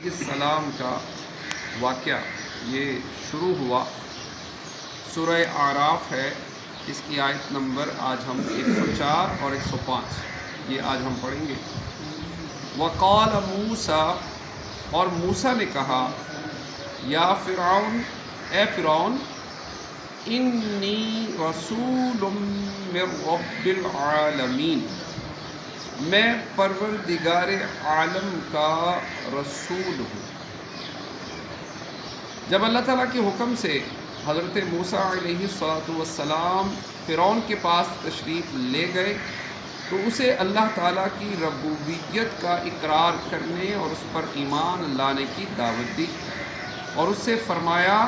السلام کا واقعہ یہ شروع ہوا سورہ اعراف ہے، اس کی آیت نمبر آج ہم 104 اور 105 یہ آج ہم پڑھیں گے۔ وقال موسیٰ، اور موسیٰ نے کہا، یا فرعون، اے فرعون، انی رسول من رب العالمین، میں پروردگار عالم کا رسول ہوں۔ جب اللہ تعالیٰ کے حکم سے حضرت موسیٰ علیہ السلام فرعون کے پاس تشریف لے گئے تو اسے اللہ تعالیٰ کی ربوبیت کا اقرار کرنے اور اس پر ایمان لانے کی دعوت دی، اور اس سے فرمایا،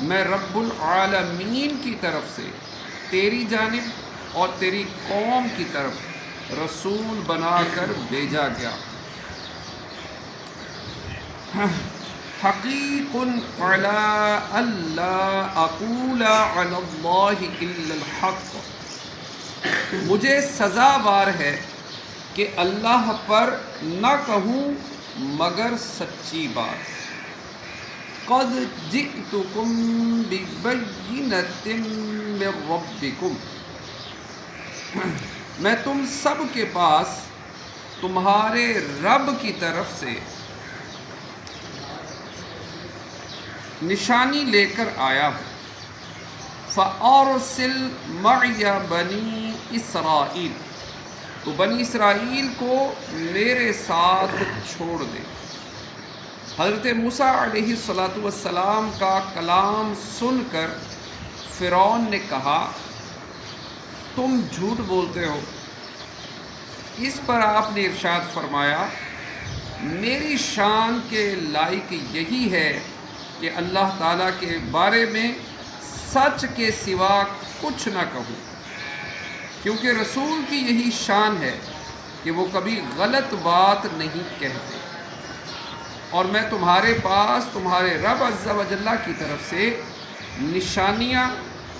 میں رب العالمین کی طرف سے تیری جانب اور تیری قوم کی طرف رسول بنا کر بھیجا گیا۔ حقیق علی الا اقول علی اللہ الا الحق، مجھے سزاوار ہے کہ اللہ پر نہ کہوں مگر سچی بات۔ قد جئتکم ببینۃ من ربکم، میں تم سب کے پاس تمہارے رب کی طرف سے نشانی لے کر آیا ہوں۔ فَأَرْسِلْ مَعِیَ بَنِی اسرائیل، تو بنی اسرائیل کو میرے ساتھ چھوڑ دے۔ حضرت موسیٰ علیہ السلام کا کلام سن کر فرعون نے کہا، تم جھوٹ بولتے ہو۔ اس پر آپ نے ارشاد فرمایا، میری شان کے لائق یہی ہے کہ اللہ تعالیٰ کے بارے میں سچ کے سوا کچھ نہ کہوں، کیونکہ رسول کی یہی شان ہے کہ وہ کبھی غلط بات نہیں کہتے، اور میں تمہارے پاس تمہارے رب عز و جل کی طرف سے نشانیاں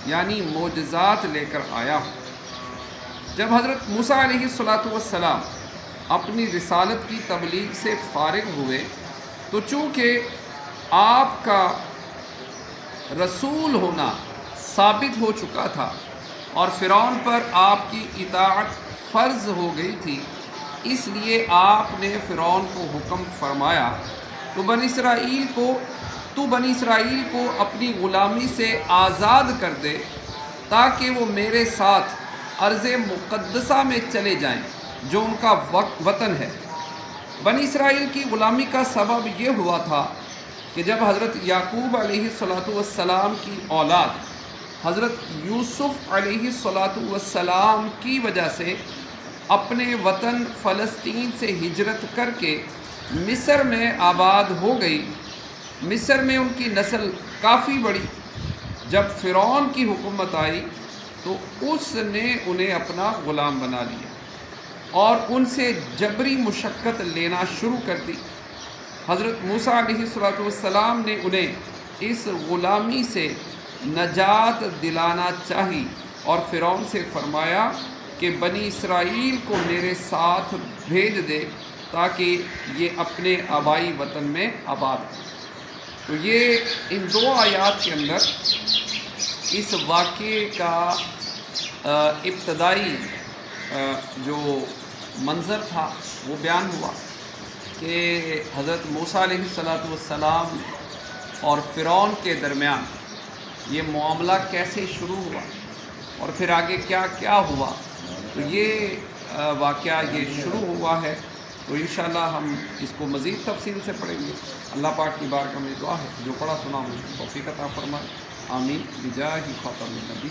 یعنی معجزات لے کر آیا ہوں۔ جب حضرت موسیٰ علیہ السلام اپنی رسالت کی تبلیغ سے فارغ ہوئے تو چونکہ آپ کا رسول ہونا ثابت ہو چکا تھا اور فرعون پر آپ کی اطاعت فرض ہو گئی تھی، اس لیے آپ نے فرعون کو حکم فرمایا، تو بنی اسرائیل کو اپنی غلامی سے آزاد کر دے تاکہ وہ میرے ساتھ ارض مقدسہ میں چلے جائیں جو ان کا وطن ہے۔ بنی اسرائیل کی غلامی کا سبب یہ ہوا تھا کہ جب حضرت یعقوب علیہ السلام کی اولاد حضرت یوسف علیہ السلام کی وجہ سے اپنے وطن فلسطین سے ہجرت کر کے مصر میں آباد ہو گئی، مصر میں ان کی نسل کافی بڑی۔ جب فرعون کی حکومت آئی تو اس نے انہیں اپنا غلام بنا لیا اور ان سے جبری مشقت لینا شروع کر دی۔ حضرت موسیٰ علیہ السلام نے انہیں اس غلامی سے نجات دلانا چاہی اور فرعون سے فرمایا کہ بنی اسرائیل کو میرے ساتھ بھیج دے تاکہ یہ اپنے آبائی وطن میں آباد ہو۔ تو یہ ان دو آیات کے اندر اس واقعے کا ابتدائی جو منظر تھا وہ بیان ہوا کہ حضرت موسیٰ علیہ السلام اور فرعون کے درمیان یہ معاملہ کیسے شروع ہوا اور پھر آگے کیا کیا ہوا، تو یہ واقعہ یہ شروع ہوا ہے۔ تو انشاءاللہ ہم اس کو مزید تفصیل سے پڑھیں گے۔ اللہ پاک کی بارگاہ میں دعا ہے جو پڑھا سنا ہوں توفیق عطا فرمائے، آمین بجاہ خاتم النبی۔